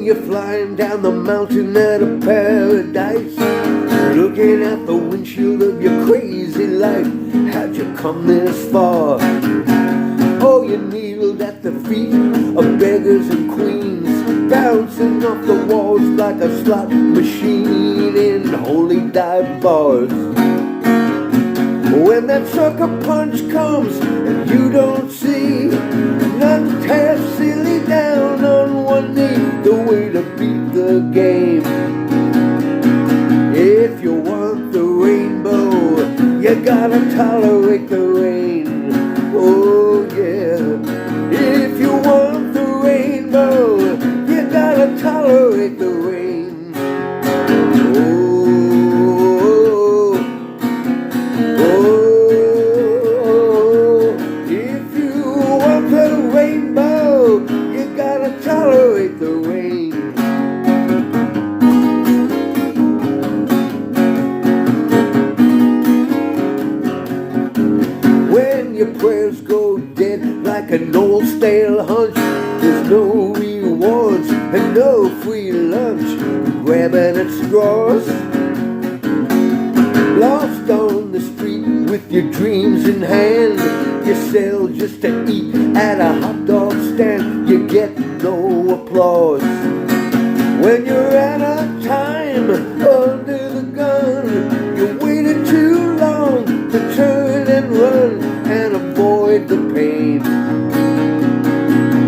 you're flying down the mountain out of paradise, looking out the windshield of your crazy life. How'd you come this far? Oh, you kneeled at the feet of beggars and queens, bouncing off the walls like a slot machine in holy dive bars. When that sucker punch comes and you don't see, nothing half silly down on one knee, the way to beat the game. If you want the rainbow, you gotta tolerate the rain. Oh yeah. If you want the rainbow, you gotta tolerate the rain. Oh, if you want the rainbow, you gotta tolerate the rain. When your prayers go dead like an old stale hunch, there's no rewards and no free lunch, grabbing at straws. Lost on the street with your dreams in hand, you sell just to eat at a hot dog stand, you get no applause. When you're out of time under the gun, you waited too long to turn and run and avoid the pain.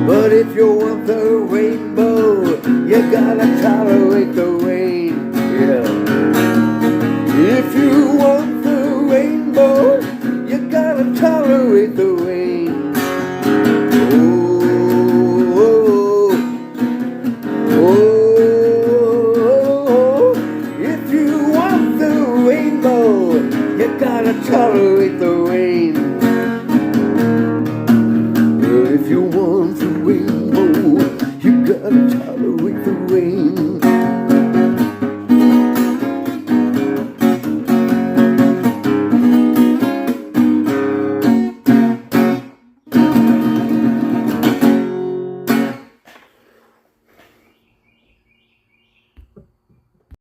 But if you want the rainbow, you gotta tolerate the